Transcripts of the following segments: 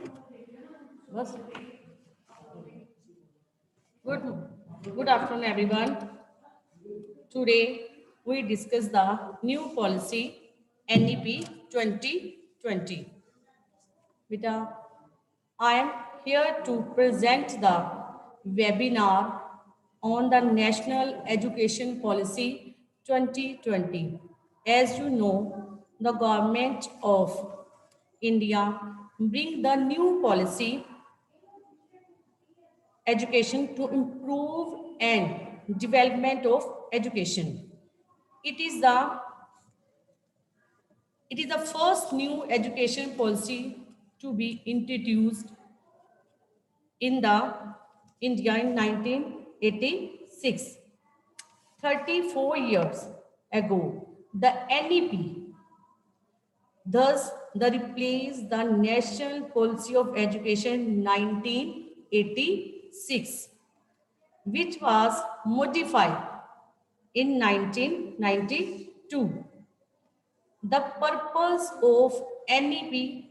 बस good good afternoon everyone. Today we discuss the new policy NEP 2020. Beta, I am here to present the webinar on the National Education Policy 2020. As you know, the government of India bring the new policy education to improve and development of education. It is the it is the first new education policy to be introduced in the India in 1986. 34 years ago, the NEP thus the replaced the National Policy of Education 1986, which was modified in 1992. The purpose of NEP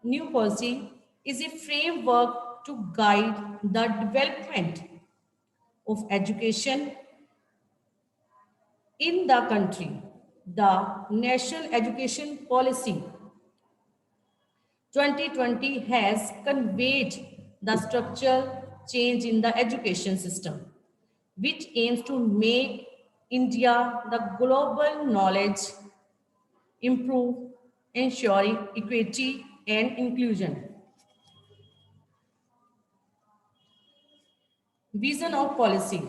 new policy is a framework to guide the development of education in the country. The National Education Policy 2020 has conveyed the structural change in the education system, which aims to make India the global knowledge, improve, ensuring equity and inclusion. Vision of policy.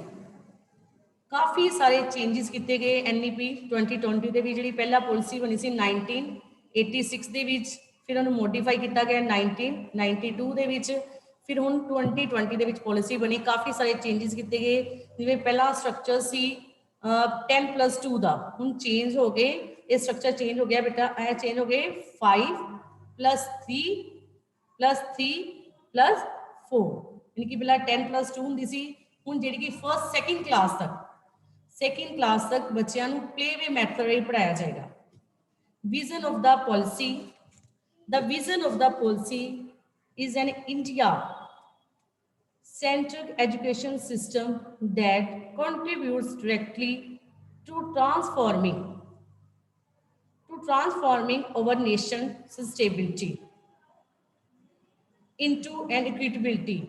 काफ़ी सारे changes किए गए NEP 2020 ਦੇ ਵਿੱਚ ਜਿਹੜੀ ਪਹਿਲਾ policy ਬਣੀ ਸੀ 1986 ਦੇ ਵਿੱਚ ਫਿਰ ਉਹਨੂੰ ਮੋਡੀਫਾਈ ਕੀਤਾ ਗਿਆ 1992 ਦੇ ਵਿੱਚ ਫਿਰ ਹੁਣ 2020 ਦੇ ਵਿੱਚ ਪਾਲਿਸੀ ਬਣੀ ਕਾफ़ੀ ਸਾਰੇ ਚੇਂजेस ਕੀਤੇ ਗਏ ਜਿਵੇਂ ਪਹਿਲਾ ਸਟਰਕਚਰ ਸੀ 10+2 ਦਾ ਹੁਣ ਚੇਂਜ ਹੋ ਗਏ ਇਹ ਸਟਰਕਚਰ ਚੇਂਜ ਹੋ ਗਿਆ ਬੇਟਾ ਇਹ ਚੇਂਜ ਹੋ ਗਏ 5+3+3+4 यानी कि पहला 10+2 ਹੁੰਦੀ ਸੀ ਹੁਣ ਜਿਹੜੀ ਕਿ ਫਸਟ ਸੈਕਿੰਡ ਕਲਾਸ ਤੱਕ ਬੱਚਿਆਂ ਨੂੰ ਪਲੇਵੇ ਮੈਥਡ ਰਾਹੀਂ ਪੜਾਇਆ ਜਾਏਗਾ vision of the policy the vision of the policy is an India centric education system that contributes directly to transforming our nation's stability into an equitability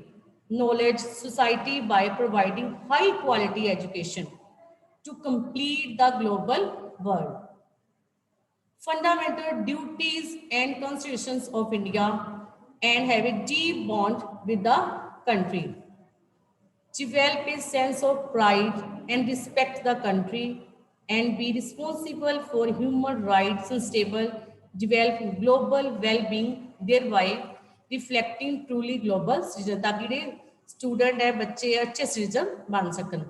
knowledge society by providing high quality education to complete the global world. Fundamental duties and constitutions of India and have a deep bond with the country. Develop a sense of pride and respect the country and be responsible for human rights and stable, develop global well-being, thereby reflecting truly global citizen. ताकि student है बच्चे अच्छे citizen बन सकन.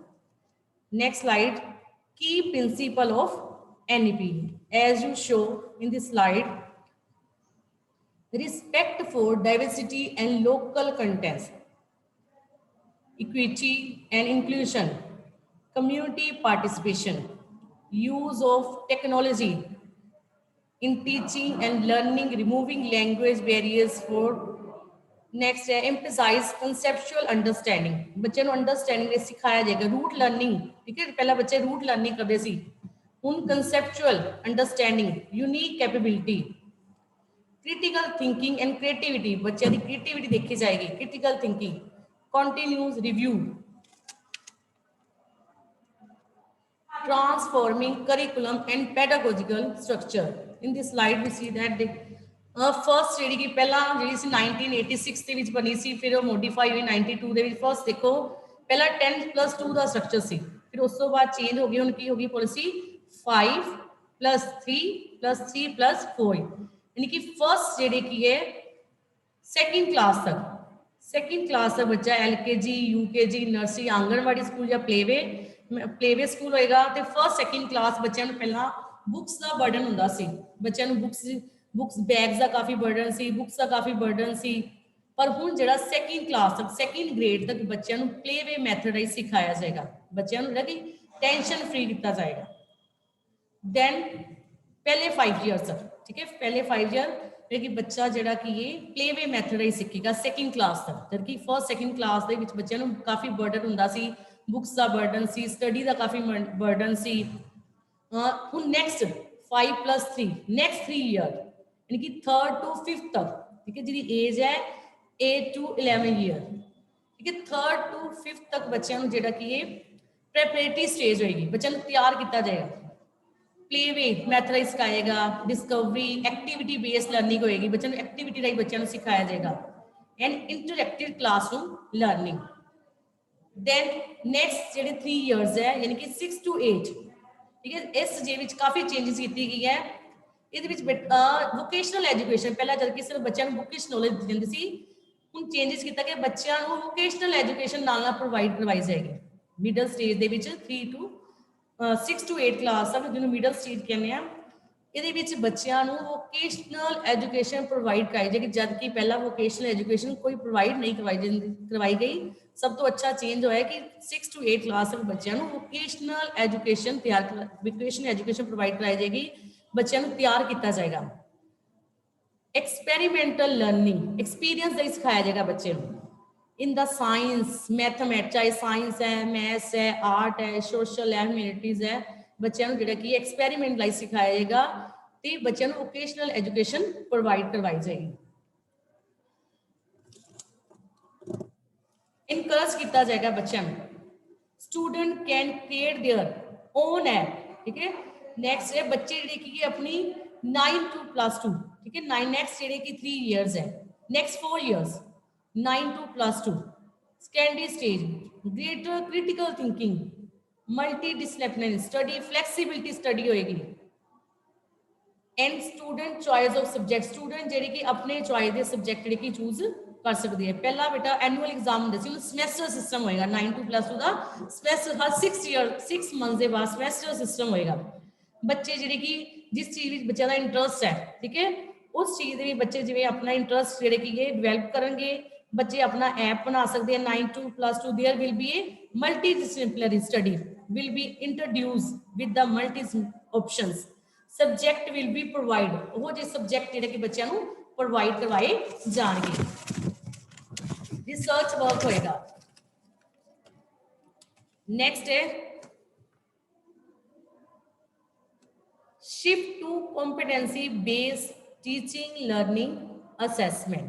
Next slide. Key principle of NEP. As you show in this slide, respect for diversity and local contents, equity and inclusion, community participation, use of technology in teaching and learning, removing language barriers for next है emphasise conceptual understanding बच्चे ਨੂੰ understanding ਦੇ ਸਿਖਾਇਆ ਜਾਏਗਾ root learning ठीक है पहला बच्चे रूट लर्निंग करते सी ਹੁਣ conceptual understanding unique capability critical thinking and creativity बच्चों की क्रिएटिविटी देखी जाएगी critical thinking continuous review transforming curriculum and pedagogical structure. In this slide we see that the first G की पहला जी 1986 ਦੇ ਵਿੱਚ ਬਣੀ ਸੀ ਫਿਰ ਉਹ ਮੋਡੀਫਾਈ ਹੋਈ 92 ਦੇ ਵਿੱਚ ਫਸਟ ਦੇਖੋ ਪਹਿਲਾ 10+2 ਦਾ ਸਟਰਕਚਰ ਸੀ ਫਿਰ ਉਸ ਤੋਂ ਬਾਅਦ ਚੇਂਜ ਹੋ ਗਈ ਹੁਣ ਕੀ ਹੋ ਗਈ ਪਾਲਿਸੀ 5+3+3+4 यानी कि फर्स्ट ਜਿਹੜੀ ਕੀ ਹੈ ਸੈਕਿੰਡ ਕਲਾਸ ਤੱਕ ਬੱਚਾ LKG UKG nursery anganwadi school ਜਾਂ ਪਲੇਵੇ ਸਕੂਲ ਹੋਏਗਾ ਤੇ ਫਰਸਟ ਸੈਕਿੰਡ ਕਲਾਸ ਬੱਚਿਆਂ ਨੂੰ ਪਹਿਲਾਂ ਬੁੱਕਸ ਦਾ ਬਰਡਨ ਹੁੰਦਾ ਸੀ ਬੱਚਿਆਂ ਨੂੰ बुक्स बैग्स का काफ़ी बर्डन सी बुक्स का काफ़ी बर्डन सी पर हुण जिहड़ा सैकेंड क्लास तक सैकेंड ग्रेड तक बच्चों प्लेवे मैथड राही सिखाया जाएगा बच्चों कि टेंशन फ्री किया जाएगा दैन पहले 5 ईयर तक ठीक है पहले 5 ईयर कि बच्चा जिहड़ा कि ये प्लेवे मैथड ही सीखेगा सैकेंड क्लास तक, जबकि फर्स्ट सैकेंड क्लास दे विच बच्चों नूं काफ़ी बर्डन हुंदा सी, बुक्स का बर्डन सी, स्टडी का काफ़ी बर्डन सी। हुण नैक्सट 5+3 नैक्सट 3 ईयर यानी कि 3rd to 5th तक, ठीक है, जी एज है 8 to 11 ईयर, ठीक है। 3rd to 5th तक बच्चों को जिहड़ा कि ये प्रैपरेटरी स्टेज होएगी, बच्चों को तैयार किया जाएगा। प्लेवे मैथड सिखाएगा, डिस्कवरी एक्टिविटी बेस्ड लर्निंग होएगी, बच्चों को एक्टिविटी राही बच्चों को सिखाया जाएगा and interactive classroom learning. Then next जेडे 3 ईयर्स है यानी कि 6 to 8, ठीक है, इस जे विच काफ़ी चेंजिस की गई है। ਇਹਦੇ ਵਿੱਚ ਵੋਕੇਸ਼ਨਲ ਐਜੂਕੇਸ਼ਨ ਪਹਿਲਾਂ ਜਦ ਕਿ ਸਿਰਫ ਬੱਚਿਆਂ ਨੂੰ ਬੁਕਿਸ਼ ਨੌਲੇਜ ਦਿੱਤੀ ਜਾਂਦੀ ਸੀ, ਹੁਣ ਚੇਂਜਸ ਕੀਤਾ ਕਿ ਬੱਚਿਆਂ ਨੂੰ ਵੋਕੇਸ਼ਨਲ ਐਜੂਕੇਸ਼ਨ ਨਾਲ ਪ੍ਰੋਵਾਈਡ ਕਰਵਾਈ ਜਾਏਗੀ। ਮਿਡਲ ਸਟੇਜ ਦੇ ਵਿੱਚ 3 to 6 to 8 ਕਲਾਸ ਤੱਕ, ਜਿਹਨੂੰ ਮਿਡਲ ਸਟੇਜ ਕਹਿੰਦੇ ਆ, ਇਹਦੇ ਵਿੱਚ ਬੱਚਿਆਂ ਨੂੰ ਵੋਕੇਸ਼ਨਲ ਐਜੂਕੇਸ਼ਨ ਪ੍ਰੋਵਾਈਡ ਕਰਾਈ ਜਾਏਗੀ, ਜਦ ਕਿ ਪਹਿਲਾਂ ਵੋਕੇਸ਼ਨਲ ਐਜੂਕੇਸ਼ਨ ਕੋਈ ਪ੍ਰੋਵਾਈਡ ਨਹੀਂ ਕਰਵਾਈ ਗਈ। ਸਭ ਤੋਂ ਅੱਛਾ ਚੇਂਜ ਹੋਇਆ ਕਿ 6 to 8 ਕਲਾਸ ਤੱਕ ਬੱਚਿਆਂ ਨੂੰ ਵੋਕੇਸ਼ਨਲ ਐਜੂਕੇਸ਼ਨ ਪ੍ਰੋਵਾਈਡ ਕਰਾਈ ਜਾਏਗੀ, बच्चों को तैयार किया जाएगा। एक्सपेरीमेंटल लर्निंग एक्सपीरियंस से सिखाया जाएगा बच्चे को इन द साइंस मैथमेटिक्स, चाहे साइंस है, मैथ्स है, आर्ट है, सोशल है, ह्यूमैनिटीज है, बच्चों को जो कि एक्सपेरीमेंट लाइक सिखाया जाएगा तो बच्चों को वोकेशनल एजुकेशन प्रोवाइड करवाई जाएगी। इनकरेज किया जाएगा बच्चों को, student can create their own app, ठीक है। नेक्स्ट है बच्चे जी अपनी 9 to +2, ठीक है, 9 नेक्स्ट जी कि 3 ईयर्स है, next 4 years 9 to +2 secondary stage greater critical thinking, multi disciplinary study, flexibility study होएगी and student choice of subject, student जी कि अपने चॉइस के सब्जेक्ट जी चूज कर सकते हैं। पहला बेटा एनुअल एग्जाम होंगे सी, समैसटर सिस्टम होएगा 9 to +2 का समैसटर हर 6 मंथ के बाद समैसटर सिस्टम होएगा। बच्चे जी कि जिस चीज़ में बच्चे का इंटरस्ट है, ठीक है, उस चीज़ में बच्चे जिवें अपना इंटरस्ट जी कि ये डिवेलप करेंगे, बच्चे अपना ऐप बना सकते हैं। 9 to +2 there will be a multi disciplinary study will be introduce with the multi options, subject will be provide, वो जो सब्जेक्ट जिहड़े कि बच्चों को प्रोवाइड करवाए जाएंगे, रिसर्च वर्क होएगा। नेक्स्ट है shift to competency based teaching learning assessment,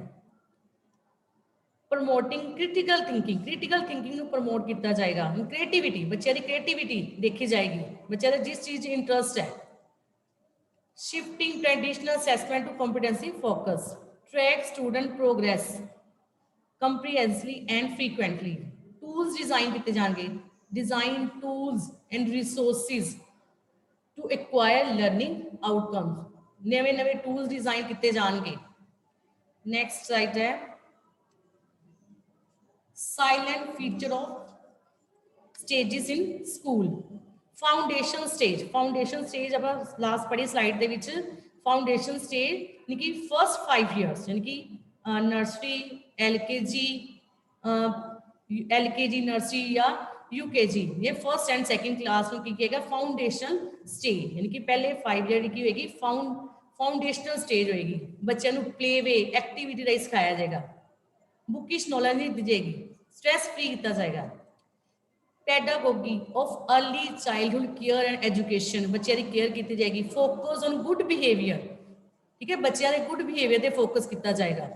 promoting critical thinking को प्रमोट किया जाएगा। क्रिएटिविटी बच्चों की क्रिएटिविटी देखी जाएगी, बच्चों का जिस चीज इंटरस्ट है। Shifting traditional assessment to competency focus, track student progress comprehensively and frequently, tools design किए जाएंगे, design tools and resources to acquire learning outcomes, नवे नवे टूल्स डिजाइन किए जाएंगे। नेक्स्ट स्लाइड है salient feature of stages in school, foundation stage आप last पढ़ी slide दे विच, फाउंडेशन स्टेज यानी कि फर्स्ट 5 ईयर्स यानी कि नर्सरी एलकेजी नर्सरी या यूकेजी, ये फर्स्ट एंड सेकंड क्लास में किया फाउंडेशन स्टेज यानी कि पहले 5 ईयर की होगी फाउंडेशनल स्टेज होएगी। बच्चों को प्ले वे एक्टिविटी राइज सिखाया जाएगा, बुकिश नॉलेज नहीं दी जाएगी, स्ट्रेस फ्री किया जाएगा। Pedagogy of early childhood care and education, बच्चों की केयर की जाएगी। फोकस ऑन गुड बिहेवियर, ठीक है, बच्चों के गुड बिहेवियर पर फोकस किया जाएगा।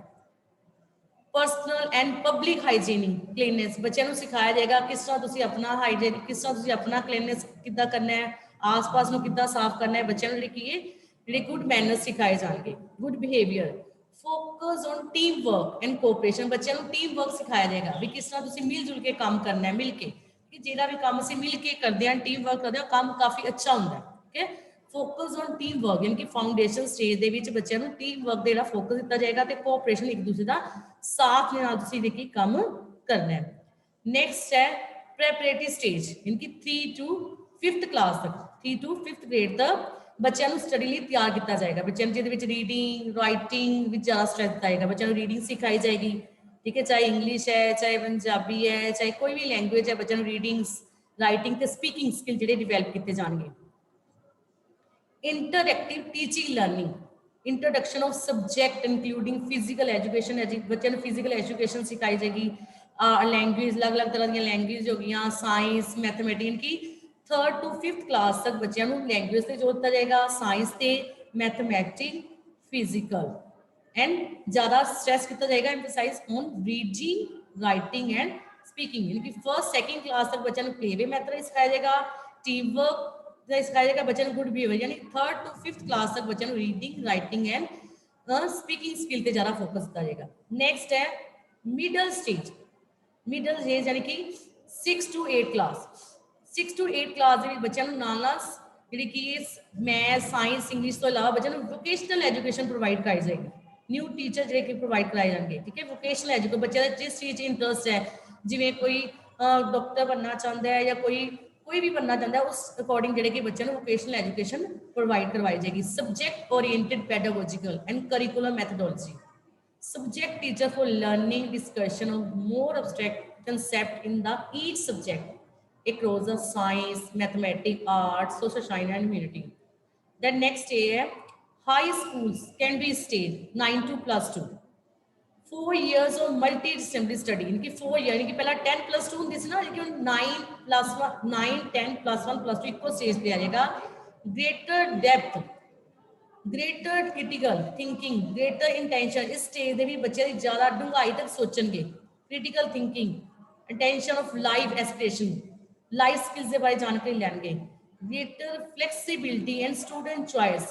पर्सनल एंड पब्लिक हाइजीनिंग क्लीननेस, बच्चों को सिखाया जाएगा किस तरह तुसी अपना हाइजीन, किस तरह तुसी अपना क्लीननेस कितना करना है, आस पास में कितना साफ करना है, बच्चों को गुड मैनर्स सिखाए जाएंगे। Good behaviour, focus on team work and cooperation, बच्चों को टीम वर्क सिखाया जाएगा भी किस तरह तुसी मिलजुल के काम करना है, मिल के कि जिहड़ा भी काम असीं मिल के करते हैं, टीम वर्क करते हैं, काम काफ़ी अच्छा होंदा है, ठीक है। फोकस ऑन टीम वर्क यानी कि फाउंडेशन स्टेज दे विच बच्चों को टीम वर्क का फोकस दिता जाएगा तो कोऑपरेशन एक दूसरे का साथ में तुसीं देखी काम करना है। नेक्स्ट है प्रेपरेटरी स्टेज यानी कि 3 to 5th क्लास तक, 3 to 5th ग्रेड तक बच्चों को स्टडी लिए तैयार किया जाएगा। बच्चों को जिहदे विच रीडिंग राइटिंग विच ज़्यादा स्ट्रेस दिता जाएगा, बच्चों को रीडिंग सिखाई जाएगी, ठीक है, चाहे इंग्लिश है, चाहे पंजाबी है, चाहे कोई भी लैंग्वेज है, बच्चों को रीडिंग राइटिंग ते स्पीकिंग स्किल जिहड़े डिवेलप किए जाएंगे। Interactive teaching learning, introduction of subject including physical education, बच्चों को फिजिकल एजुकेशन सिखाई जाएगी, लैंग्वेज अलग अलग तरह दी लैंग्वेज हो गई, साइंस मैथमेटिक्स, इनकी 3rd to 5th क्लास तक बच्चों को लैंग्वेज से जोड़ दिया जाएगा, साइंस से मैथमेटिक्स फिजिकल, एंड ज़्यादा स्ट्रेस किया जाएगा emphasise on reading writing and speaking. इनकी 1st 2nd क्लास तक बच्चों को प्ले वे मैथड सिखाया जाएगा, टीम वर्क सिखाया जाएगा, बच्चों को गुड बिहेवियर, यानी 3rd to 5th क्लास तक बच्चों को reading writing and speaking skill पे ज़्यादा फोकस किया जाएगा। नेक्स्ट है मिडल स्टेज, मिडल स्टेज यानी कि 6 to 8 क्लास, 6 to 8 क्लास बच्चों को नाल जी मैथ साइंस इंग्लिश तो इलावा बच्चों को वोकेशनल एजुकेशन प्रोवाइड कराई जाएगी, न्यू टीचर जो कि प्रोवाइड कराए जाएंगे, ठीक है। वोकेशनल एजुकेशन बच्चे का जिस चीज़ इंटरेस्ट है, जिमें कोई डॉक्टर बनना चाहता है या कोई भी बनना चाहता है, उस अकॉर्डिंग जो कि बच्चों को वोकेशनल एजुकेशन प्रोवाइड करवाई जाएगी। Subject oriented pedagogical and curriculum methodology, subject teacher for learning discussion of more abstract concept in the each subject across the science, mathematics, arts, social science and humanity. Then next है high schools secondary stage 9 to +2, 4 years of multi-disciplinary study, इनकी 4 year यानी कि पहला 10+2 होती थी ना, लेकिन 9+1 9 10+1+2 equal stage पे आ जाएगा। Greater depth, greater critical thinking, greater intention, इस स्टेज ਦੇ ਵੀ ਬੱਚੇ ਦੀ ਜ਼ਿਆਦਾ ਡੂੰਘਾਈ ਤੱਕ ਸੋਚਣਗੇ। Critical thinking, attention of life aspiration, life skills के बारे जानकारी लेंगे। Greater flexibility and student choice,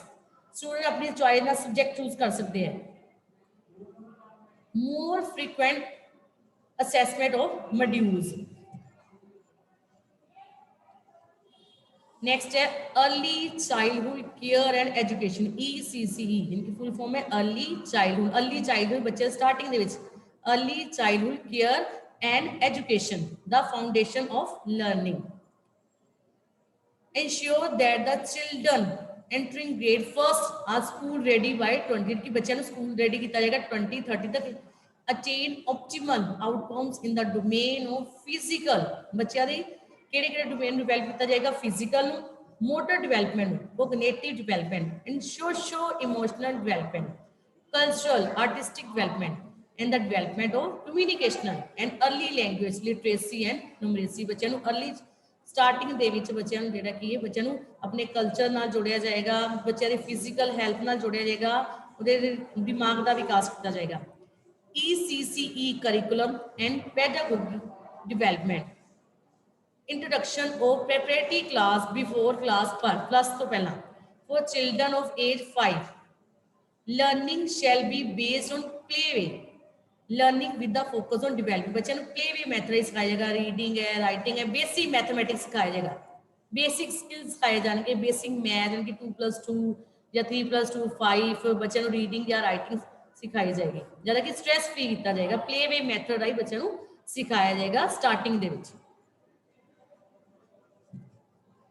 student अपनी चॉइस ना सब्जेक्ट चूज कर सकते हैं। More frequent assessment of modules. Next है early childhood care and education, ECCE, इनकी फुल फॉर्म है अर्ली चाइल्डहुड। अर्ली चाइल्डहुड बच्चे स्टार्टिंग ਦੇ ਵਿੱਚ early childhood care and education the foundation of learning. ensure that the children entering grade first are school ready by 20, कि बच्चों को school ready किया जाएगा 2030 तक। attain optimal outcomes in the domain of physical, बच्चों के ਕਿਹੜੇ ਡੋਮੇਨ ਨੂੰ ਡਿਵੈਲਪ ਕੀਤਾ ਜਾਏਗਾ, ਫਿਜ਼ੀਕਲ ਨੂੰ, motor development, cognitive development and socio emotional development, cultural artistic development and the development of communicational and early language literacy and numeracy. ਬੱਚਿਆਂ ਨੂੰ early starting ਦੇ ਵਿੱਚ ਬੱਚਿਆਂ ਨੂੰ ਜਿਹੜਾ ਕੀ ਹੈ, ਬੱਚਿਆਂ ਨੂੰ ਆਪਣੇ ਕਲਚਰ ਨਾਲ ਜੋੜਿਆ ਜਾਏਗਾ, ਬੱਚਿਆਂ ਦੀ ਫਿਜ਼ੀਕਲ ਹੈਲਥ ਨਾਲ ਜੋੜਿਆ ਜਾਏਗਾ, ਉਹਦੇ ਦਿਮਾਗ ਦਾ ਵਿਕਾਸ ਕੀਤਾ ਜਾਏਗਾ। ECCE curriculum and pedagogy development, introduction of preparatory class before class पर प्लस तो पहला for children of age 5, learning shall be based on play way, learning with the focus on developing. बच्चों को प्ले वे मैथड सिखाया जाएगा, reading है, writing है, basic mathematics सिखाया जाएगा, बेसिक स्किल्स सिखाए जाएंगे, बेसिक मैथ यानी कि 2+2 या 3+2 5, बच्चों को रीडिंग या राइटिंग सिखाई जाएगी, ज़्यादा कि स्ट्रैस फ्री किया जाएगा। प्ले वे मैथड राही बच्चों को सिखाया जाएगा starting they which.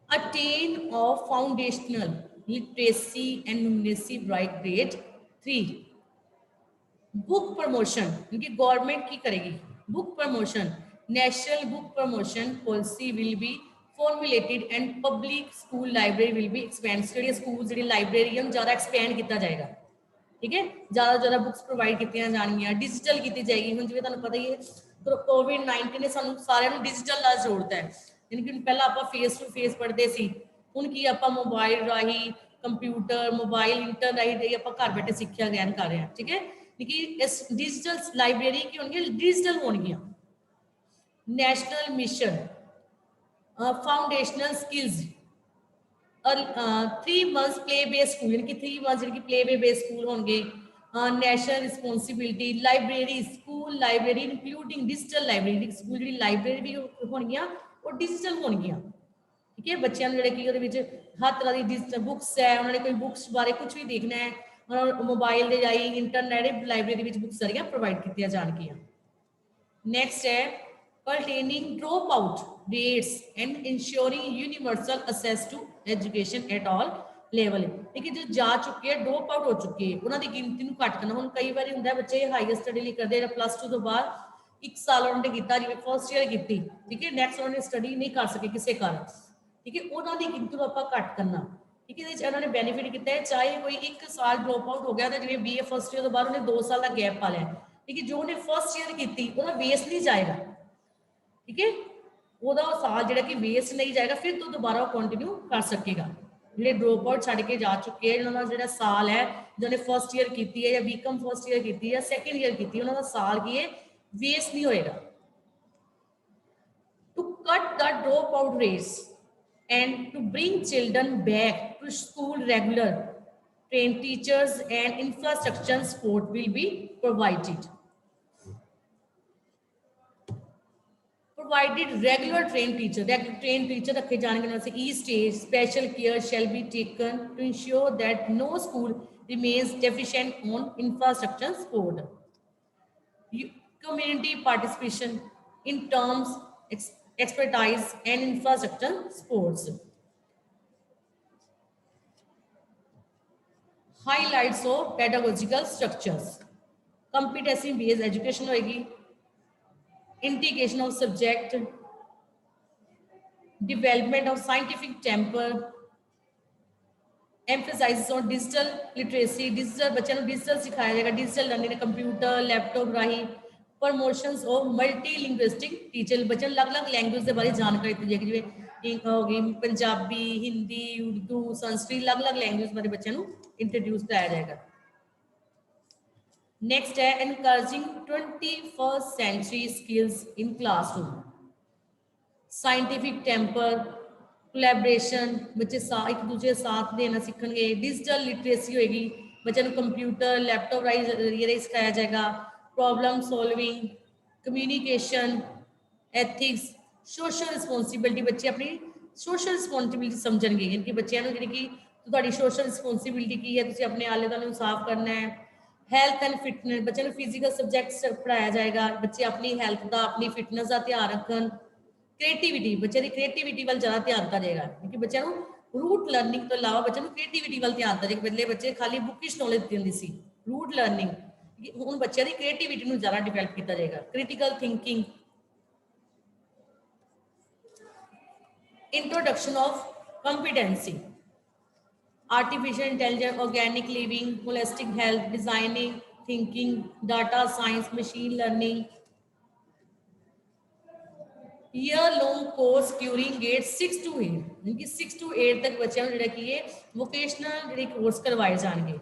attain of foundational literacy and numeracy by grade 3। Book promotion, इनकी गवर्नमेंट की करेगी book promotion, national book promotion policy will be formulated and public school library will be expand, जी school जी library ज़्यादा expand किया जाएगा, ठीक है, ज़्यादा बुक्स प्रोवाइड की जाएगी, डिजिटल की जाएगी। हम जिवें तुहानूं पता ही है कोविड-19 ने सानूं सारिਆਂ ਨੂੰ डिजिटल ਨਾਲ जोड़ता है, यानी कि पहला आप फेस टू फेस पढ़ते सी, हुण की आप मोबाइल राही कंप्यूटर मोबाइल इंटरनेट राही आप घर बैठे सिक्ख्या ग्रहण कर रहे हैं, ठीक है। कि इस डिजिटल लाइब्रेरी की होंगी डिजिटल होंगी। National mission foundational skills 3 months play based school, यानी कि 3 months play way based school होंगे। National responsibility library, school library including digital library, school जी लाइब्रेरी भी होंगी और डिजिटल होंगी, ठीक है। बच्चों जो हर तरह की डिजिटल बुक्स है, उन्होंने कोई बुक्स बारे कुछ भी देखना है, उन्होंने मोबाइल के जाई इंटरनेट लाइब्रेरी में बुक्स सारियां प्रोवाइड की जाएगियां। नेक्स्ट है pertaining drop out rates and ensuring universal access to education at all level, लेकिन जो जा चुके हैं ड्रॉप आउट हो चुके हैं उन्होंने गिनती को घट करना। हम कई बार होंगे बच्चे हाईयर स्टडी लिए करते +2 तो बाद 1 साल उन्होंने किया, जिवें फर्स्ट ईयर की, ठीक है, नैक्सट उन्होंने स्टडी नहीं कर सके किसी कारण, ठीक है, उन्होंने गिनती को आप घट करना, ठीक है, इन्होंने बेनीफिट किया है, चाहे कोई एक साल ड्रॉप आउट हो गया तो जिਵੇਂ BA फर्स्ट ईयर तो बाद उन्हें 2 साल का गैप पा लिया, ठीक है, जो उन्हें फर्स्ट ईयर की ਉਹਦਾ वेस्ट नहीं जाएगा, ठीक है, ਉਹਦਾ ਸਾਲ ਜਿਹੜਾ ਕਿ वेस्ट नहीं जाएगा, फिर तो दोबारा कंटिन्यू कर सकेगा। ਜਿਹੜੇ ड्रॉप आउट ਛੱਡ ਕੇ ਜਾ ਚੁੱਕੇ ਇਹਨਾਂ ਦਾ ਜਿਹੜਾ ਸਾਲ ਹੈ, ਜਿਹਨੇ ਫਰਸਟ ईयर की है या बीकॉम फर्स्ट ईयर की या सैकेंड ईयर की, ਉਹਨਾਂ ਦਾ ਸਾਲ ਕੀ ਹੈ वेस्ट नहीं होएगा। To cut the dropout rates and to bring children back to school regular, trained teachers and infrastructure support will be provided. Provided regular trained teacher रखे जाने के each stage special care shall be taken to ensure that no school remains deficient on infrastructure support. Community participation in terms expertise and infrastructure supports. Highlights of pedagogical structures. Competency based education होगी, integration of subject, development of scientific temper, emphasizes on digital literacy, digital बच्चों को digital सिखाया जाएगा, digital learning computer laptop Rahi, promotions of multilinguistic teacher, बच्चों अलग-अलग language के बारे जानकारी दी जाएगी, जिਵੇਂ होगी पंजाबी, हिंदी, उर्दू, संस्कृत, अलग-अलग लैंग्वेज बारे बच्चों को इंट्रोड्यूस कराया जाएगा। नेक्स्ट है encouraging 21st century skills in classroom, scientific temper, collaboration, बच्चे एक दूसरे साथ देना सीखेंगे, डिजिटल लिटरेसी होगी, बच्चों को कंप्यूटर लैपटॉप ये सिखाया जाएगा, problem solving, communication, ethics, social responsibility, बच्चे अपनी सोशल रिस्पॉन्सिबिलिटी समझेंगे, इनके बच्चों को जी तो ਤੁਹਾਡੀ सोशल रिस्पॉन्सिबिलिटी की है, तुम अपने आले दुआले साफ करना है। हैल्थ एंड फिटनेस, बच्चों को फिजिकल सब्जैक्ट्स पढ़ाया जाएगा, बच्चे अपनी हैल्थ का अपनी फिटनेस का ध्यान रखन। क्रिएटिविटी, बच्चे की क्रिएटिविटी वाल ज़्यादा ध्यान दिया जाएगा, क्योंकि बच्चों को रूट लर्निंग तो इलावा बच्चों को क्रिएटिविटी वाल ध्यान दिया जाएगा। पहले बच्चे खाली बुकिश नॉलेज दी होंदी सी, रूट लर्निंग हुण बच्चों की क्रिएटिविटी को ज़्यादा डिवेलप किया जाएगा। Critical thinking, introduction of competency, artificial intelligence, organic living, holistic health, designing, thinking, data science, machine learning, year-long course during grade 6 to 8, यानी 6 to 8 तक बच्चों को जिहड़ा कि ये वोकेशनल जिहड़े कोर्स करवाए जाएंगे।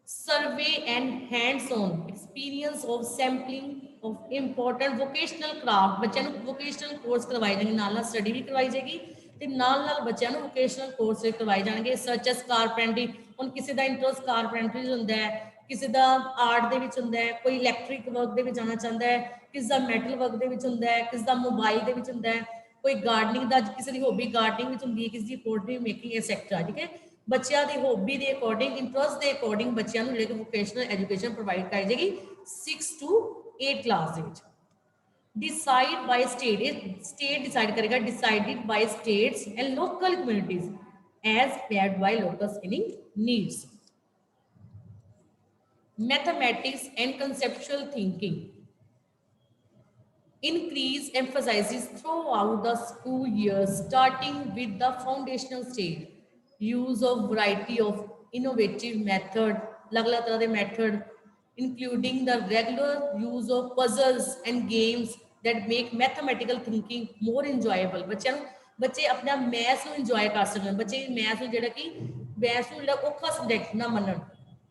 Survey and hands on experience of sampling of important vocational craft, बच्चों को वोकेशनल कोर्स करवाए जाएंगे, नाल स्टडी भी करवाई जाएगी ਤੇ ਨਾਲ ਬੱਚਿਆਂ ਨੂੰ ਵੋਕੇਸ਼ਨਲ ਕੋਰਸ ਕਰਵਾਏ ਜਾਣਗੇ, ਸਚ ਐਸ ਕਾਰਪੈਂਟਰੀ। ਹੁਣ ਕਿਸੇ ਦਾ ਇੰਟਰਸਟ ਕਾਰਪੈਂਟਰੀ ਹੁੰਦਾ ਹੈ, ਕਿਸੇ ਦਾ ਆਰਟ ਦੇ ਵਿੱਚ ਹੁੰਦਾ ਹੈ, ਕੋਈ ਇਲੈਕਟ੍ਰਿਕ ਵਰਕ ਦੇ ਵਿੱਚ ਜਾਣਾ ਚਾਹੁੰਦਾ ਹੈ, ਕਿਸੇ ਦਾ ਮੈਟਲ ਵਰਕ ਦੇ ਵਿੱਚ ਹੁੰਦਾ ਹੈ, ਕਿਸੇ ਦਾ ਮੋਬਾਈਲ ਦੇ ਵਿੱਚ ਹੁੰਦਾ ਹੈ, ਕੋਈ ਗਾਰਡਨਿੰਗ ਦਾ, ਕਿਸੇ ਦੀ ਹੌਬੀ ਗਾਰਡਨਿੰਗ ਵਿੱਚ ਹੁੰਦੀ ਹੈ, ਕਿਸੇ ਦੀ ਪੋਟਰੀ ਮੇਕਿੰਗ ਐਕਸੈਟਰਾ। ਠੀਕ ਹੈ, ਬੱਚਿਆਂ ਦੀ ਹੌਬੀ ਦੇ ਅਕੋਰਡਿੰਗ, ਇੰਟਰਸਟ ਦੇ ਅਕੋਰਡਿੰਗ ਬੱਚਿਆਂ ਨੂੰ ਜਿਹੜੇ ਵੋਕੇਸ਼ਨਲ ਐਜੂਕੇਸ਼ਨ ਪ੍ਰੋਵਾਈਡ ਕਰਾਈ ਜਾਏਗੀ 6 to 8 ਕਲਾਸ ਦੇ ਵਿੱਚ। Decide by state decide करेगा, decided by states and local communities as paired by local skilling needs. Mathematics and conceptual thinking increase emphasizes throughout the school year, starting with the foundational stage, use of variety of innovative method, अलग-अलग तरह के method, including the regular use of puzzles and games that make mathematical thinking more enjoyable। बच्चे अपना maths को enjoy कर सकन, बच्चे maths को जेड़ा कि मैथ्स को जेड़ा औखा सब्जेक्ट ना मनन।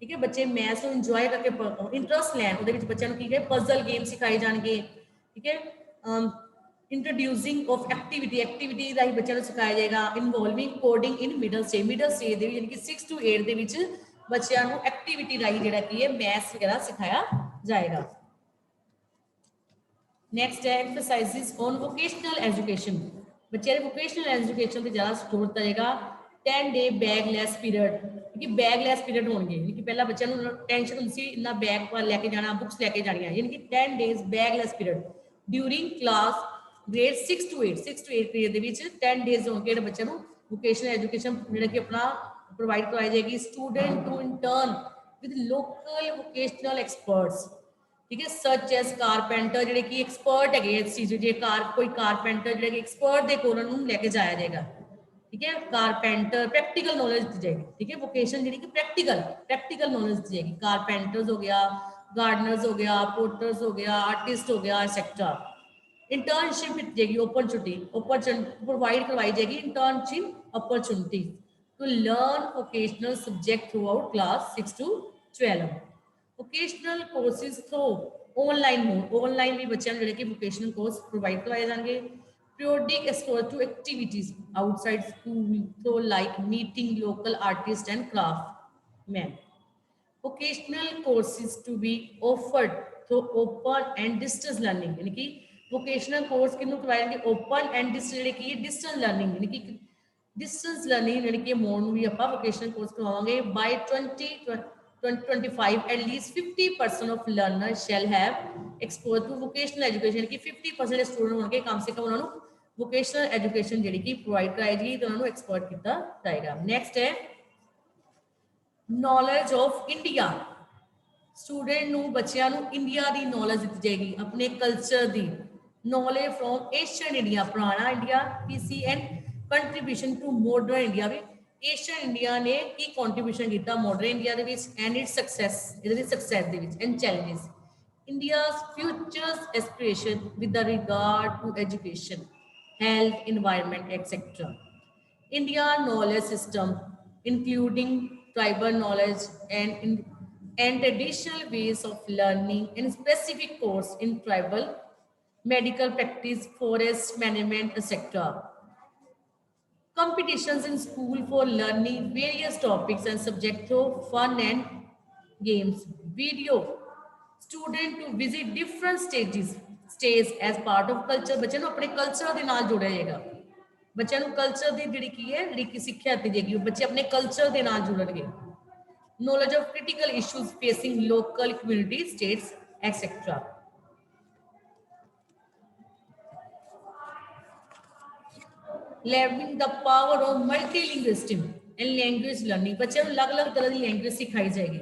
ठीक है, बच्चे मैथ्स को इंजॉय करके इंटरस्ट लैन, ਉਹਦੇ ਵਿੱਚ ਬੱਚਿਆਂ ਨੂੰ ਕੀ ਹੈ ਪਜ਼ਲ ਗੇਮ ਸਿਖਾਏ ਜਾਣਗੇ। ठीक है, इंट्रोड्यूसिंग ऑफ एक्टिविटी ਦਾ ਹੀ ਬੱਚਿਆਂ ਨੂੰ ਸਿਖਾਇਆ ਜਾਏਗਾ। ਇਨਵੋਲਵਿੰਗ ਕੋਡਿੰਗ ਇਨ ਮਿਡਲ ਸਟੇਜ ਦੇ ਵਿੱਚ, ਯਾਨੀ ਕਿ 6 to 8 ਦੇ ਵਿੱਚ ਬੱਚਿਆਂ ਨੂੰ ਐਕਟੀਵਿਟੀ ਰਾਹੀਂ ਜਿਹੜਾ ਕੀ ਹੈ ਮੈਥਸ ਵਗੈਰਾ ਸਿਖਾਇਆ ਜਾਏਗਾ। नेक्स्ट है एम्फसाइजिस ऑन वोकेशनल एजुकेशन, बच्चे वोकेशनल एजुकेशन से ज़्यादा सपोर्ट दिया जाएगा। 10 day बैगलैस पीरियड, क्योंकि बैगलैस पीरियड होंगे, यानी कि पहला बच्चों को टेंशन होती इन्ना बैग पर लैके जाना, बुक्स लैके जानिया, यानी कि 10 days bagless period during class grade 6 to 8 period के 10 days होंगे बच्चों को वोकेशनल एजुकेशन जो कि अपना प्रोवाइड करवाई जाएगी। Student to intern with local vocational experts, ठीक है, सच एस कारपेंटर ਜਿਹੜੇ ਕਿ ਐਕਸਪਰਟ ਹੈਗੇ ਇਸ ਚੀਜ਼ ਜੇ कोई कारपेंटर ਜਿਹੜੇ ਕਿ ਐਕਸਪਰਟ ਦੇ ਕੋਲ ਨੂੰ ਲੈ ਕੇ ਜਾਇਆ ਜਾਏਗਾ। ठीक है। कारपेंटर, प्रैक्टिकल नॉलेज दी जाएगी, ठीक है। वोकेशन जी की प्रैक्टिकल नॉलेज दी जाएगी। कारपेंटर्स हो गया, गार्डनर्स हो गया, पोर्टर्स हो गया, आर्टिस्ट हो गया, एक्सेट्रा। इंटर्नशिप दी जाएगी, अपॉर्चुनिटी प्रोवाइड करवाई जाएगी, internship opportunity to learn vocational subject throughout class 6 to 12। Vocational courses through online भी बच्चों जो वोकेशनल कोर्स प्रोवाइड करवाए जाएंगे। periodic exposure to activities outside school, so like meeting local artists and craftsmen। vocational courses to be offered through open and distance learning, यानी कि vocational course किन्हों करवाएंगे, open and distance learning, यानी कि distance learning यानी कि mode भी अपना vocational course करवाएंगे। by 2025 at least 50% of learners shall have exposure to vocational education, यानी कि 50% स्टूडेंट होंगे कम से कम उन्होंने वोकेशनल एजुकेशन जी की प्रोवाइड कराई जाएगी, तो उन्होंने एक्सपर्ट किया जाएगा। नैक्सट है नॉलेज ऑफ इंडिया। स्टूडेंट ਨੂੰ ਬੱਚਿਆਂ ਨੂੰ ਇੰਡੀਆ ਦੀ ਨੌਲੇਜ ਦਿੱਤੀ ਜਾਏਗੀ, ਆਪਣੇ ਕਲਚਰ ਦੀ ਨੌਲੇਜ ਫਰੋਮ ਏਸ਼ੀਅਨ ਇੰਡੀਆ, ਪੁਰਾਣਾ ਇੰਡੀਆ ਪੀਸੀ and contribution to modern India. ਵੀ ਏਸ਼ੀਅਨ ਇੰਡੀਆ ਨੇ ਕੀ ਕੰਟਰੀਬਿਊਸ਼ਨ ਕੀਤਾ ਮਾਡਰਨ ਇੰਡੀਆ ਦੇ ਵਿੱਚ, ਐਂਡ ਇਟਸ ਸਕਸੈਸ, ਇਹਦੇ ਵਿੱਚ ਸਕਸੈਸ ਦੇ ਵਿੱਚ, and challenges, India's futures aspiration with regard to education, health, environment, etc. India knowledge system, including tribal knowledge and traditional ways of learning and specific course in tribal medical practice, forest management, etc. Competitions in school for learning various topics and subject through fun and games. Video student to visit different stages as part of culture। बच्चे ਨੂੰ ਆਪਣੇ culture ਦੇ ਨਾਲ ਜੋੜਿਆ ਜਾਏਗਾ। ਬੱਚਿਆਂ ਨੂੰ culture ਦੀ ਜਿਹੜੀ ਸਿੱਖਿਆ ਦਿੱਤੀ ਜਾਏਗੀ, ਬੱਚੇ ਆਪਣੇ ਕਲਚਰ ਦੇ ਨਾਲ ਜੁੜਨਗੇ। knowledge of critical issues facing local communities, states, etc. leveraging the power of multilingualism and language learning। ਬੱਚਿਆਂ ਨੂੰ ਅਲੱਗ-ਅਲੱਗ ਤਰ੍ਹਾਂ ਦੀ ਲੈਂਗੁਏਜ ਸਿਖਾਈ ਜਾਏਗੀ।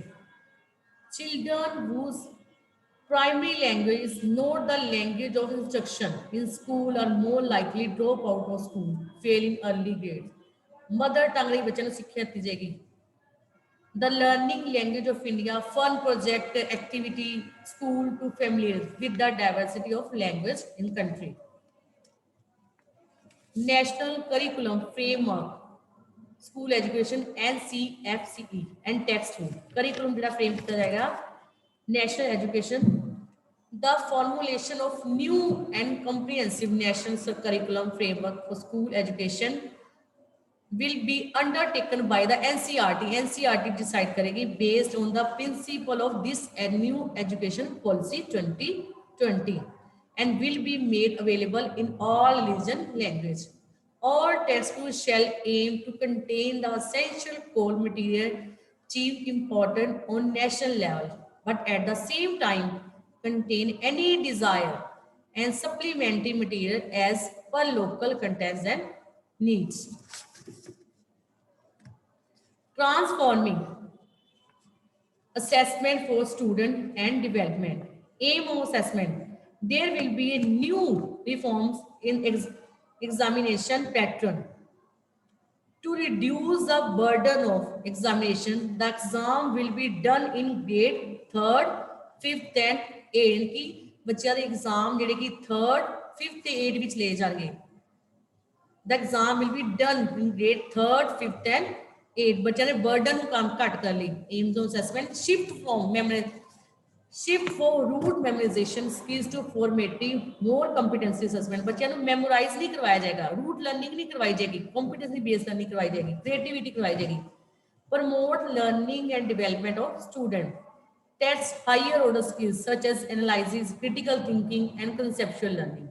children whose primary language is not the language of instruction in school are more likely to drop out of school, fail in early grades। Mother tongue ਲਈ ਬੱਚਿਆਂ ਨੂੰ ਸਿੱਖਿਆ ਦਿੱਤੀ ਜਾਏਗੀ। the learning language of India, fun project activity, school to familiar with the diversity of language in country। national curriculum framework, school education NCFCE and textbook curriculum ਜਿਹੜਾ frame ਕੀਤਾ ਜਾਏਗਾ। national education, the formulation of new and comprehensive national curriculum framework for school education will be undertaken by the NCERT। NCERT decide करेगी based on the principle of this new education policy 2020 and will be made available in all religion language। All textbooks shall aim to contain the essential core material achieved important on national level, but at the same time contain any desire and supplementary material as per local contents and needs। transforming assessment for student and development, aim of assessment, there will be a new reforms in examination pattern to reduce the burden of examination। the exam will be done in grade 3rd 5th and 8th की बच्चों के exam ਜਿਹੜੇ कि 3rd 5th ਤੇ 8th ਵਿੱਚ ਲਏ ਜਾਣਗੇ। the exam will be done in grade 3rd 5th and 8th। ਬੱਚਿਆਂ ਦੇ ਬਰਡਨ ਨੂੰ ਕੰਮ ਘੱਟ ਕਰ ਲਈ। aims of assessment, shift for root memorization skills to formative more competency assessment। ਬੱਚਿਆਂ ਨੂੰ ਮੈਮੋਰਾਈਜ਼ ਨਹੀਂ ਕਰਵਾਇਆ ਜਾਏਗਾ, रूट लर्निंग नहीं करवाई जाएगी, competency based लर्निंग करवाई जाएगी, creativity करवाई जाएगी। promote learning and development of student, test higher order skills such as analysis, critical thinking and conceptual learning।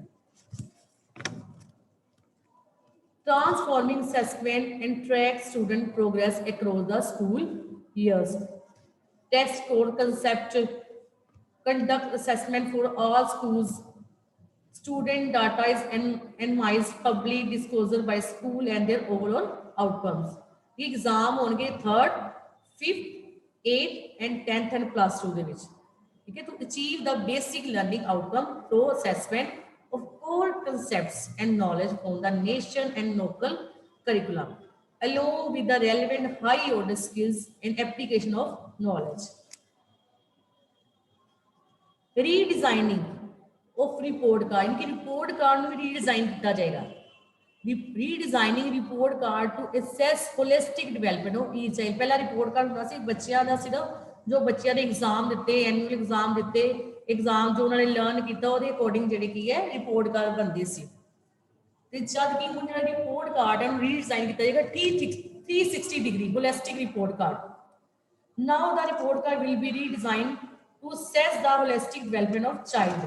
transforming assessment and track student progress across the school years। test score concept, conduct assessment for all schools, student data is analyzed, public disclosure by school and their overall outcomes। ये exam होंगे 3rd 5th 8th and 10th and plus 2 ਦੇ ਵਿੱਚ, ठीक है। to achieve the basic learning outcome through assessment of core concepts and knowledge on the nation and local curriculum, along with the relevant high order skills and application of knowledge. Redesigning of report card, इनकी report card में redesign किया जाएगा. Redesigning report card to assess holistic development of each child. पहला report card होना सी बच्चियां दा सिर्फ जो बच्चियां ने एग्जाम दिते, एनुअल एग्जाम दिते, एग्जाम जो उन्होंने लर्न किया ਉਹਦੇ ਅਕੋਰਡਿੰਗ ਜਿਹੜੀ ਕੀ ਹੈ ਰਿਪੋਰਟ ਕਾਰਡ ਬਣਦੀ ਸੀ. ਤੇ ਜਦ ਕਿ ਹੁਣ ਜਿਹੜਾ ਰਿਪੋਰਟ ਕਾਰਡ ਨੂੰ ਰੀਡਿਜ਼ਾਈਨ ਕੀਤਾ ਜਾਏਗਾ 360 degree holistic report card. Now the report card will be redesigned to assess the holistic development of child.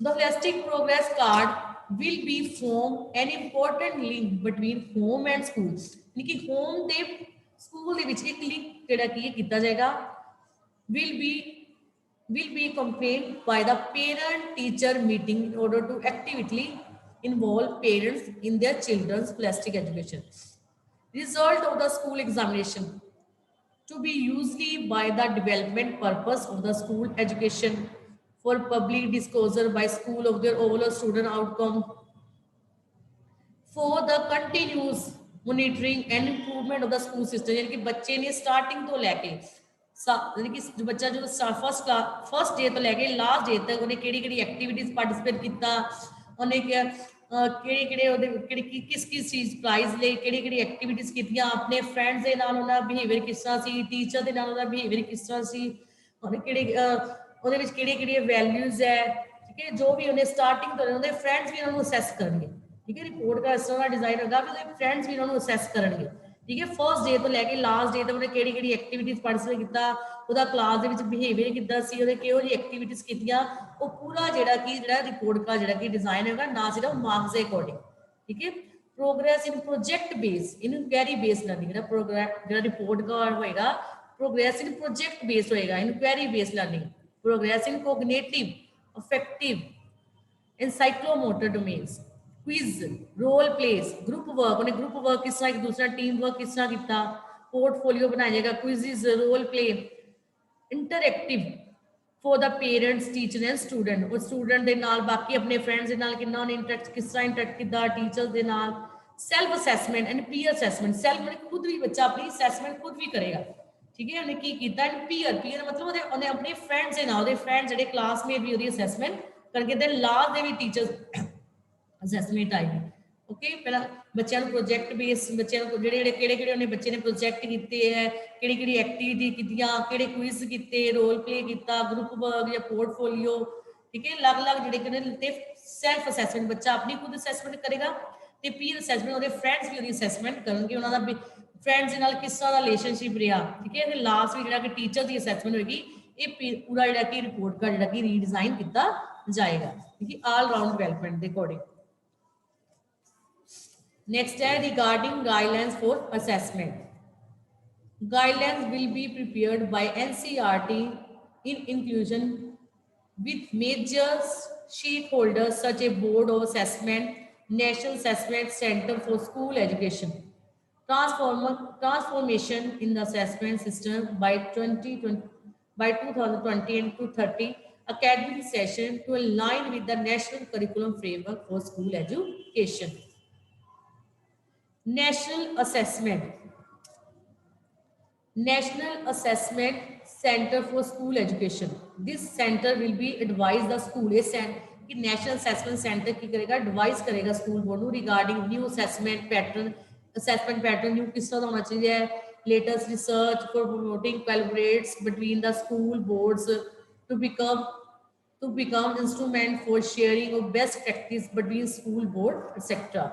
The holistic progress card will be form an important link between home and schools. यानी कि home ਤੇ school ਦੇ ਵਿੱਚ ਇੱਕ link ਜਿਹੜਾ ਕੀ ਕੀਤਾ ਜਾਏਗਾ will be accompanied by the parent teacher meeting in order to actively involve parents in their children's holistic education. Result of the school examination to be usually by the development purpose of the school education for public disclosure by school of their overall student outcome for the continuous monitoring and improvement of the school system. यानी कि बच्चे ने starting तो लेके यानी कि जो बच्चा जो फर्स्ट डे तो लेके लास्ट डे तक उन्हें केड़ी एक्टिविटीज पार्टिसिपेट किया, उन्हें क्या किस किस चीज प्राइज ले, केड़ी एक्टिविटीज कीतियां, अपने फ्रेंड्स दे नाल उन्हां बिहेवियर किस तरह सी, टीचर दे नाल उन्हां बिहेवियर किस तरह सी, उन्हें ਉਹਦੇ ਵਿੱਚ ਕਿਹੜੀਆਂ ਵੈਲਿਊਜ਼ ਹੈ, ਠੀਕ ਹੈ, ਜੋ ਵੀ ਉਹਨੇ ਸਟਾਰਟਿੰਗ ਤੋਂ ਉਹਦੇ ਫਰੈਂਡਸ ਵੀ ਉਹਨਾਂ ਨੂੰ ਅਸੈਸ ਕਰਨਗੇ, ਠੀਕ ਹੈ। ਰਿਪੋਰਟ ਦਾ ਇਸ ਤਰ੍ਹਾਂ ਦਾ ਡਿਜ਼ਾਈਨ ਹੋਗਾ ਕਿ ਉਹਦੇ ਫਰੈਂਡਸ ਵੀ ਉਹਨਾਂ ਨੂੰ ਅਸੈਸ ਕਰਨਗੇ, ਠੀਕ ਹੈ। ਫਰਸਟ ਡੇ ਤੋਂ ਲੈ ਕੇ ਲਾਸਟ ਡੇ ਤੱਕ ਉਹਨੇ ਕਿਹੜੀ ਐਕਟੀਵਿਟੀਜ਼ ਪਾਰਟਿਸਿਪੇਟ ਕੀਤਾ, ਉਹਦਾ ਕਲਾਸ ਦੇ ਵਿੱਚ ਬਿਹੇਵੀਅਰ ਕਿੱਦਾਂ ਸੀ, ਉਹਦੇ ਕਿਹੋ ਜਿਹੀ ਐਕਟੀਵਿਟੀਜ਼ ਕੀਤੀਆਂ, ਉਹ ਪੂਰਾ ਜਿਹੜਾ ਰਿਪੋਰਟ ਦਾ ਜਿਹੜਾ ਕਿ ਡਿਜ਼ਾਈਨ ਹੋਗਾ ਨਾ ਸਿਰਫ ਮਾਰਕਸ ਦੇ ਅਕੋਰਡਿੰਗ, ਠੀਕ ਹੈ। Progress in project base, inquiry base learning, ਜਿਹੜਾ ਰਿਪੋਰਟ ਕਾਰਡ ਹੋਏਗਾ ਪ੍ਰੋਗਰੈਸ ਇਨ ਪ੍ਰੋਜੈਕਟ ਬੇਸਡ ਹੋਏਗਾ, inquiry based learning, progress in cognitive, affective, and psychomotor domains, quiz, role plays, group work, उन्हें group work किस तरह, एक दूसरा टीम वर्क किस तरह किया, portfolio बनाया जाएगा, quizzes, role play, interactive for the parents, teacher and student, और student दे नाल बाकी अपने friends दे नाल कितना उन्हें interact किस तरह interact किया, teachers दे नाल, self assessment and peer assessment, self मतलब खुद भी बच्चा अपनी assessment खुद भी करेगा, ठीक है। उन्हें की कीता पीयर मतलब उन्हें अपने फ्रेंड्स दे नाल फ्रेंड्स ਜਿਹੜੇ ਕਲਾਸਮੇਟ ਵੀ ਉਹਦੀ ਅਸੈਸਮੈਂਟ ਕਰਕੇ ਤੇ ਲਾਸਟ ਦੇ ਵੀ ਟੀਚਰਸ ਅਸੈਸਮੈਂਟ ਆਏਗੀ, ਓਕੇ। ਪਹਿਲਾਂ ਬੱਚਿਆਂ ਨੂੰ ਪ੍ਰੋਜੈਕਟ ਬੇਸ, ਬੱਚਿਆਂ ਨੂੰ ਜਿਹੜੇ ਕਿਹੜੇ ਉਹਨੇ ਬੱਚੇ ਨੇ ਪ੍ਰੋਜੈਕਟ ਕੀਤੇ ਹੈ, ਕਿਹੜੀ ਐਕਟੀਵਿਟੀ ਕੀਤੀਆਂ, ਕਿਹੜੇ ਕੁਇਜ਼ ਕੀਤੇ, ਰੋਲ ਪਲੇ ਕੀਤਾ, ਗਰੁੱਪ ਵਰਕ ਜਾਂ ਪੋਰਟਫੋਲੀਓ, ਠੀਕ ਹੈ। ਅਲੱਗ-ਅਲੱਗ ਜਿਹੜੇ ਕਿਹਨੇ ਤੇ ਸੈਲਫ ਅਸੈਸਮੈਂਟ, ਬੱਚਾ ਆਪਣੀ ਖੁਦ ਅਸੈਸਮੈਂਟ ਕਰੇਗਾ ਤੇ ਪੀਅਰ ਅਸੈਸਮੈਂਟ ਉਹਦੇ ਫਰੈਂਡਸ ਵੀ ਉਹਦੀ ਅਸੈਸਮੈਂਟ ਕਰਨਗੇ, ਉਹਨਾਂ ਦਾ फ्रेंड्स के नाल किस तरह का रिलेशनशिप रहा, ठीक है। लास्ट भी जो टीचर की असैसमेंट होगी, ये पूरा जो रिपोर्ट का जो रीडिजाइन किया जाएगा, ठीक है, ऑल राउंड डिवेलपमेंट के अकॉर्डिंग। नेक्स्ट है regarding guidelines for assessment, guidelines will be prepared by NCERT in inclusion with major stakeholders such as Board of Assessment, National Assessment Center for School Education. Transformation in the assessment system by 2020 and 2030 academic session to align with the national curriculum framework for school education. National Assessment Center for School Education. This center will be advise the school कि national assessment centre की करेगा, advice करेगा school board को regarding new assessment pattern new किस तरह होना चाहिए, latest research for promoting collaborates between the school boards to become instrument for sharing of best practice between school board etcetera.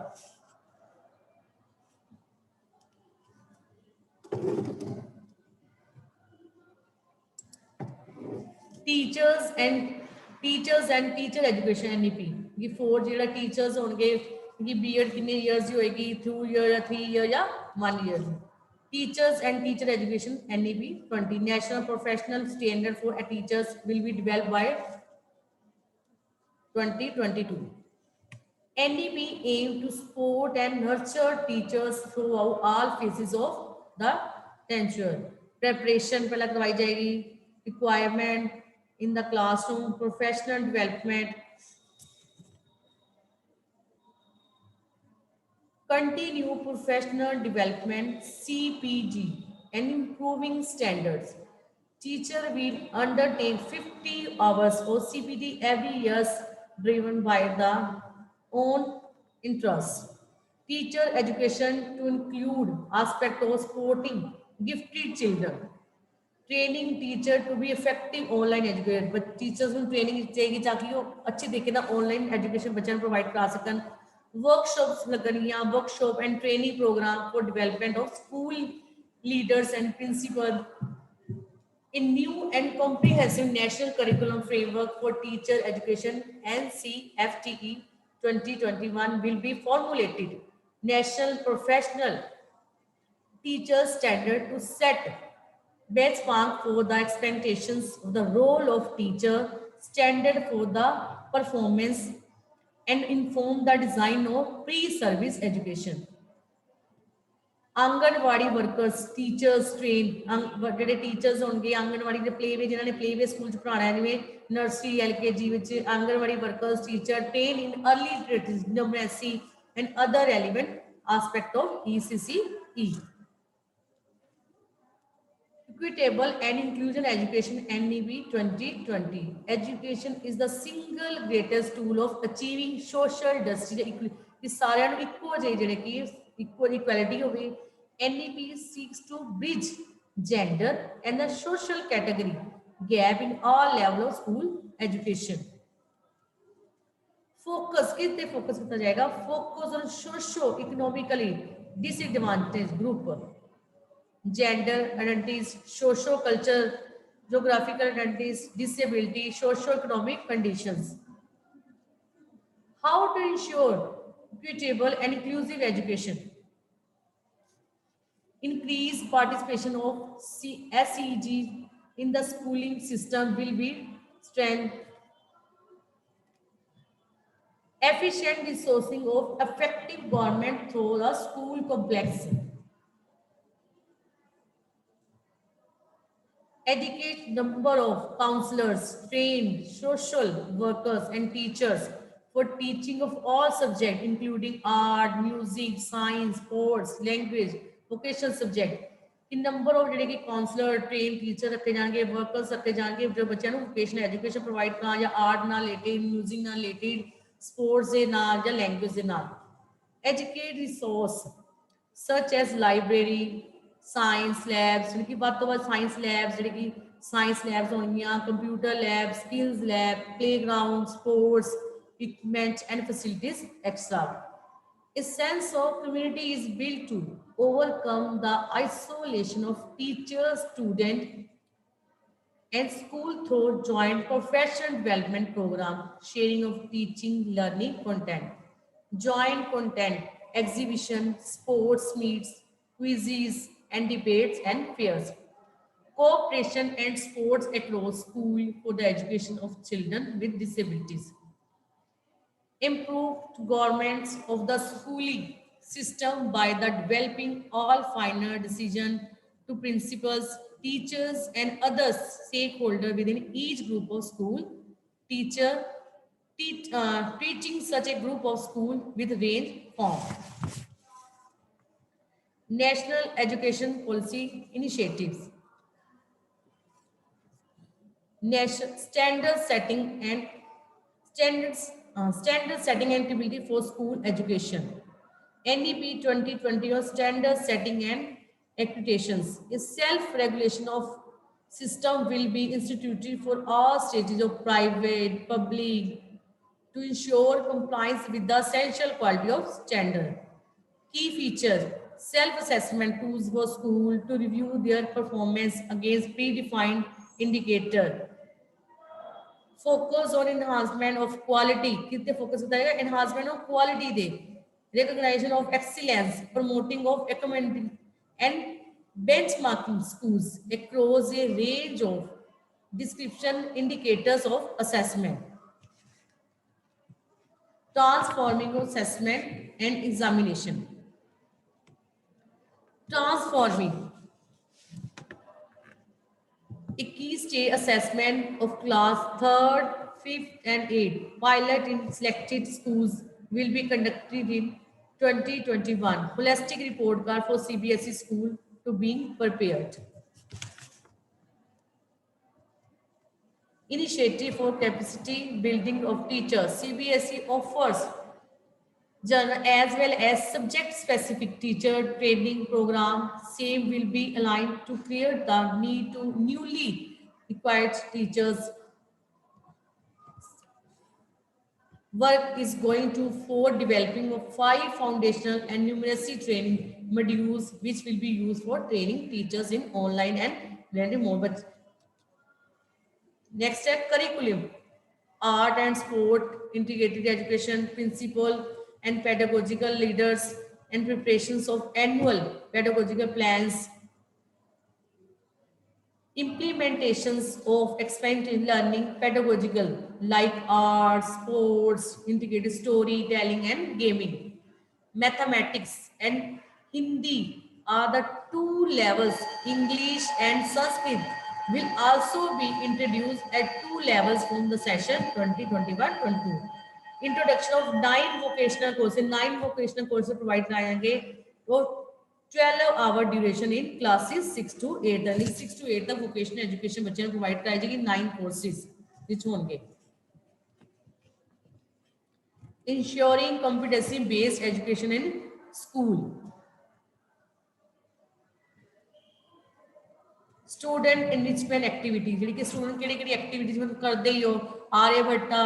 Teachers and teacher education NEP, ये 4 जो teachers होंगे, BEd कितने years की होएगी, 2 ईयर या 3 ईयर या 1 year. Teachers and teacher education NEP 20 national professional standard for teachers will be developed by 2022। NEP aim to support and nurture teachers throughout all phases of the tenure. Preparation पहला करवाई जाएगी, requirement in the classroom, professional development, continue professional development CPD and improving standards. Teacher will undertake 50 hours of CPD every year driven by the own interest. Teacher education to include aspect of supporting gifted children, training teacher to be effective online educator, but teachers ਨੂੰ training ਚਾਹੀਦੀ ਤਾਂ ਕਿ ਉਹ ਅੱਛੇ ਤਰੀਕੇ ਨਾਲ online education ਬੱਚਿਆਂ ਨੂੰ provide ਕਰਾ ਸਕਣ. Workshops ਲੱਗਣਗੀਆਂ, workshop and training program for development of school leaders and principal. A new and comprehensive national curriculum framework for teacher education NCFTE 2021 will be formulated. National professional teacher standard to set benchmark for the expectations of the role of teacher, standard for the performance, and inform the design of pre-service education. Anganwadi workers teachers train ਜਿਹੜੇ teachers ਹੋਣਗੇ ਆਂਗਨਵਾੜੀ ਦੇ Playway ਜਿਨ੍ਹਾਂ ਨੇ Playway school ਚ ਪੜਾਉਣਾ ਜਿਵੇਂ nursery LKG ਵਿੱਚ anganwadi workers teacher train in early literacy numeracy and other relevant aspect of ECCE. Equitable and Inclusion Education NEP 2020. Education is the single greatest tool of achieving social justice. ਇਸ ਸਾਰਿਆਂ ਨੂੰ ਇੱਕੋ ਜਿਹੇ ਜਿਹੜੇ ਕਿ equal equality ਹੋਵੇ. NEP seeks to bridge gender and the social category gap in all levels of school education. Focus किस पे focus किया जाएगा? Focus on socio-economically disadvantaged group, gender identities, socio-culture, geographical identities, disability, socio-economic conditions. How to ensure equitable and inclusive education? Increase participation of SEG in the schooling system will be strengthened. Efficient resourcing of effective government through the school complex. Educate number of counselors, trained social workers and teachers for teaching of all subjects including art, music, science, sports, language, vocational subject. In number of ਜਿਹੜੇ ਕਿ councillor train teacher ਰੱਖੇ ਜਾਣਗੇ workers ਰੱਖੇ ਜਾਣਗੇ ਜੋ ਬੱਚਿਆਂ ਨੂੰ vocational education provide ਕਰਾਂ ਜਾਂ ਆਰਟ ਨਾਲ ਰਿਲੇਟਡ ਮਿਊਜ਼ਿਕ ਨਾਲ ਰਿਲੇਟਡ ਸਪੋਰਟਸ ਦੇ ਨਾਲ ਜਾਂ ਲੈਂਗੁਏਜ ਦੇ ਨਾਲ ਐਜੂਕੇਟ ਰਿਸੋਰਸ ਸਚ ਐਸ ਲਾਇਬ੍ਰੇਰੀ ਸਾਇੰਸ ਲੈਬਸ ਜਿਹੜੀ ਕਿ ਵੱਧ ਤੋਂ ਵੱਧ ਸਾਇੰਸ ਲੈਬਸ ਜਿਹੜੀ ਕਿ ਸਾਇੰਸ ਲੈਬਸ ਹੋਣਗੀਆਂ computer lab skills lab playground sports equipment and facilities extra. A sense of community is built to overcome the isolation of teacher, student, and school through joint professional development program, sharing of teaching, learning content, joint content, exhibition, sports meets, quizzes, and debates and fairs, cooperation and sports across school for the education of children with disabilities. Improved governance of the schooling system by the developing all final decision to principals, teachers, and other stakeholders within each group of school. Teacher teaching such a group of school with range form. National education policy initiatives. National standard setting and standard setting and capability for school education. NEP 2020 or standard setting and accreditations. A self-regulation of system will be instituted for all stages of private, public to ensure compliance with the essential quality of standard. Key features: self-assessment tools for school to review their performance against predefined indicator. Focus on enhancement of quality. कितने focus होता है? Enhancement of quality they. Recognition of excellence, promoting of accountability and benchmarking schools across a range of description indicators of assessment. Transforming assessment and examination. Transforming. A key stage assessment of class 3rd, 5th and 8th pilot in selected schools will be conducted in 2021 holistic report card for CBSE school to being prepared. Initiative for capacity building of teachers. CBSE offers journal as well as subject specific teacher training program. Same will be aligned to create the need to newly required teachers. Work is going to for developing of 5 foundational and numeracy training modules which will be used for training teachers in online and remote. But next step, curriculum, art and sport, integrated education, principal and pedagogical leaders, and preparations of annual pedagogical plans, implementations of experiential learning, pedagogical like art, sports, integrated storytelling and gaming, mathematics and Hindi are the 2 levels. English and Sanskrit will also be introduced at 2 levels from the session 2021-22. Introduction of 9 vocational courses. 9 vocational courses provide कराएंगे वो 12-hour duration in classes 6 to 8 यानी 6 to 8 तक vocational education बच्चे provide कराई जाएगी 9 courses which होंगे. Ensuring competency based education in school. Student enrichment activities ਜਿਹੜੀ ਕਿ student ਕਿਹੜੀ activities में ਕਰਦੇ ਹੀ ਹੋ. आर्यभट्टा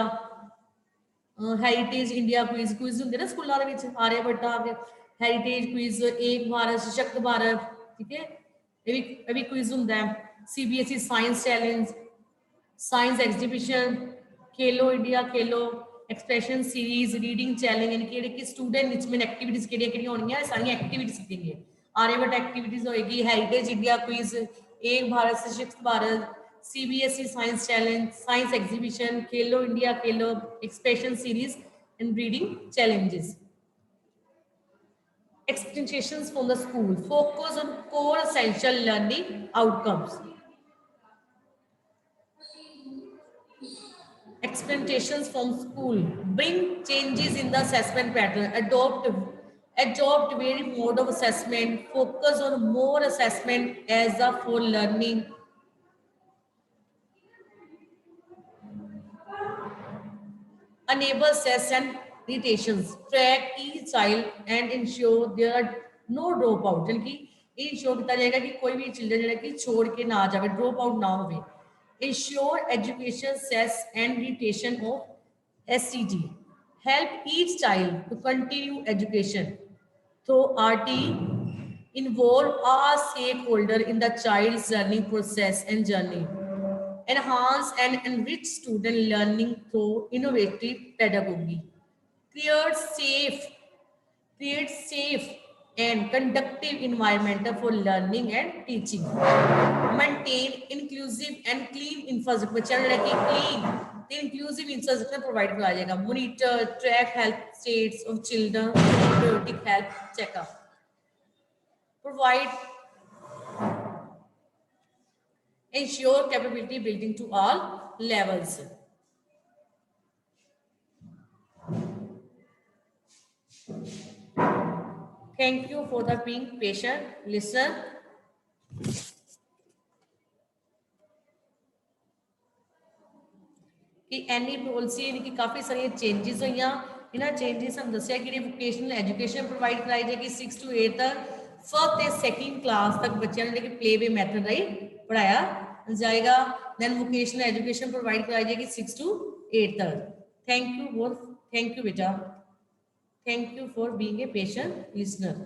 हेरिटेज इंडिया क्विज होंगे ना स्कूलों के आर्यभट्टा हेरिटेज क्विज एक भारत सशक्त भारत ठीक है ये भी क्विज होंगे CBSE science challenge science exhibition खेलो इंडिया खेलो एक्सप्रेशन सीरीज रीडिंग चैलेंज यानी कि स्टूडेंट एनरिचमेंट एक्टिविटीज केड़ी होनी सारी एक्टिविटीज सीखेंगे आर्यभट्ट एक्टिविटीज होएगी हेरिटेज इंडिया क्विज एक भारत सशक्त Bharat CBSE Science Challenge, Science Exhibition, Khelo India Khelo, Expression Series, and Reading Challenges. Expectations from the school. Focus on core essential learning outcomes. Expectations from school. Bring changes in the assessment pattern. Adopt varied mode of assessment. Focus on more assessment as a for learning. Enable stress and irritations, track each child and ensure there are no dropout. यानी कि ensure किया जाएगा कि कोई भी children जो है कि छोड़ के ना जावे, drop out ना होवे. Ensure education stress and irritation of SCT. Help each child to continue education through RT. Involve all stakeholders in the child's learning process and journey. Enhance and enrich student learning through innovative pedagogy. Create safe and conducive environment for learning and teaching. Maintain inclusive and clean infrastructure. Inclusive infrastructure provide कराया जाएगा. Monitor, track health states of children, periodic health checkup. Provide ensure capability building to all levels. Thank you for the being patient listener. कि any policy यानी कि काफ़ी सारी changes हुई इन्होंने changes हम दसिया कि वोकेशनल एजुकेशन प्रोवाइड कराई जाएगी 6 to 8 तक फर्स्ट ते सैकेंड क्लास तक बच्चों ने प्ले वे मैथड राही पढ़ाया जाएगा देन वोकेशनल एजुकेशन प्रोवाइड कराई जाएगी 6 to 8 तक. थैंक यू बेटा, thank you for being a patient listener.